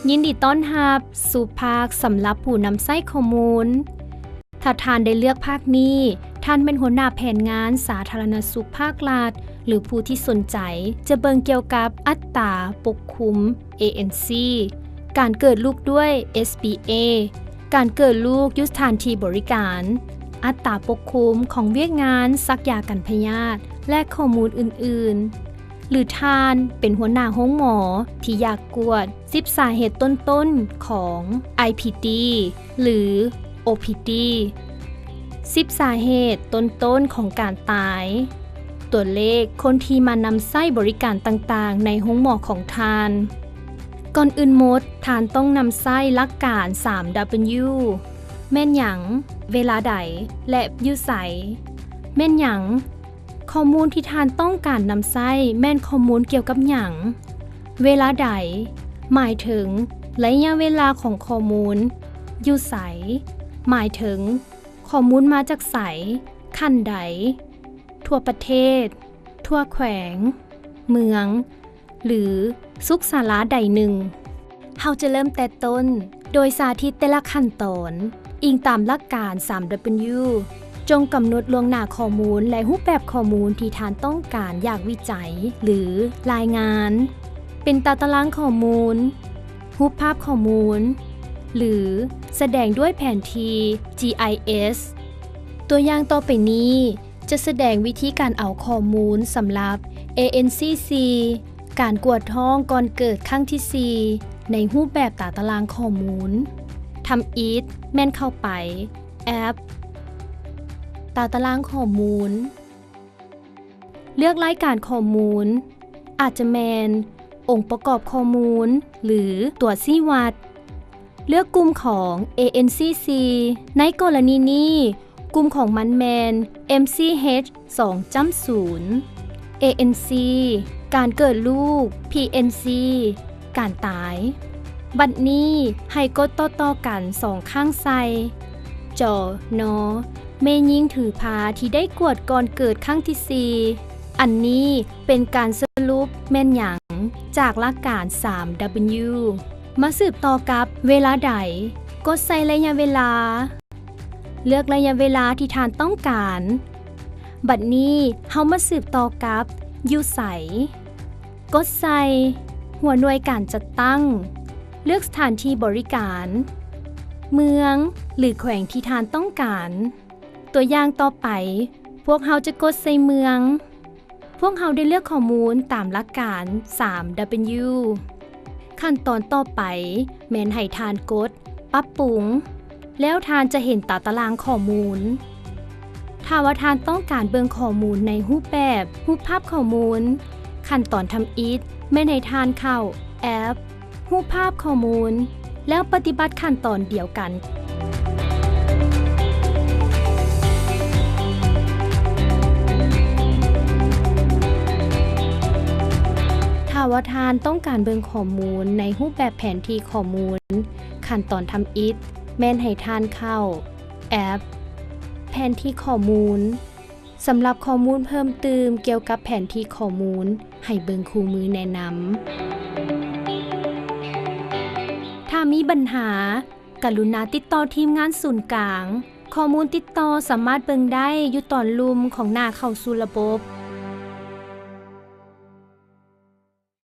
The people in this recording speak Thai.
ยินดีต้อนรับสู่ภาคสำหรับผู้นำไส้ข้อมูลถ้าท่านได้เลือกภาคนี้ท่านเป็นหัวหน้าแผนงานสาธารณสุขภาครัฐหรือผู้ที่สนใจจะเบิ่งเกี่ยวกับอัตราปกคุม ANC การเกิดลูกด้วย SBA การเกิดลูกยุสถานที่บริการอัตราปกคุมของเวียกงานซักยากันพยาธิและข้อมูลอื่นๆหรือท่านเป็นหัวหน้าห้องหมอที่อยากกวด10สาเหตุต้นๆของ IPD หรือ OPD 10สาเหตุต้นๆของการตายตัวเลขคนที่มานำไส้บริการต่างๆในห้องหมอของทานก่อนอื่นหมดทานต้องนำไส้หลักการ 3W แม่นหยังเวลาใดและอยู่ไสแม่นหยังข้อมูลที่ทานต้องการนำไส้แม่นข้อมูลเกี่ยวกับหยังเวลาใดหมายถึงระยะเวลาของข้อมูลอยู่ไสหมายถึงข้อมูลมาจากไสขั้นใดทั่วประเทศทั่วแขวงเมืองหรือสุขศาลาใดหนึ่งเฮาจะเริ่มแต่ต้นโดยสาธิตแต่ละขั้นตอนอิงตามหลักการ 3W จงกำหนดล่วงหน้าข้อมูลและรูปแบบข้อมูลที่ท่านต้องการอยากวิจัยหรือรายงานเป็นตารางข้อมูลรูปภาพข้อมูลหรือแสดงด้วยแผนที่ GIS ตัวอย่างต่อไปนี้จะแสดงวิธีการเอาข้อมูลสำหรับ ANCC การกวดท้องก่อนเกิดครั้งที่ 4 ในรูปแบบตารางข้อมูลทำอีทแม่นเข้าไปแอปตารางข้อมูลเลือกรายการข้อมูลอาจจะแมนองค์ประกอบข้อมูลหรือตัวชี้วัดเลือกกลุ่มของ ANCC ในกรณีนี้กลุ่มของมันแมน MCH 2.0 ANC การเกิดลูก PNC การตายบัดนี้ให้กดต่อๆกัน2ข้างใส่จอนอแม่หญิงถือพาที่ได้กวดก่อนเกิดครั้งที่ 4อันนี้เป็นการสรุปแม่นหยังจากหลักการ 3W มาสืบต่อกับเวลาใดกดใส่ระยะเวลาเลือกระยะเวลาที่ท่านต้องการบัดนี้เฮามาสืบต่อกับอยู่ไสกดใส่หัวหน่วยการจัดตั้งเลือกสถานที่บริการเมืองหรือแขวงที่ท่านต้องการตัวอย่างต่อไปพวกเฮาจะกดใส่เมืองพวกเฮาได้เลือกข้อมูลตามหลักการ 3W ขั้นตอนต่อไปแม่นให้ท่านกดปรับปรุงแล้วท่านจะเห็นตารางข้อมูลถ้าว่าท่านต้องการเบิ่งข้อมูลในรูปแบบรูปภาพข้อมูลขั้นตอนทำอีทแม่นให้ท่านเข้าแอปรูปภาพข้อมูลแล้วปฏิบัติขั้นตอนเดียวกันถ้าว่าท่านต้องการเบิ่งข้อมูลในรูปแบบแผนที่ข้อมูลขั้นตอนทำอีทแม่นให้ท่านเข้าแอปแผนที่ข้อมูลสำหรับข้อมูลเพิ่มเติมเกี่ยวกับแผนที่ข้อมูลให้เบิ่งคู่มือแนะนำถ้ามีปัญหากรุณาติดต่อทีมงานศูนย์กลางข้อมูลติดต่อสามารถเบิ่งได้อยู่ตอนลุ่มของหน้าเข้าสู่ระบบ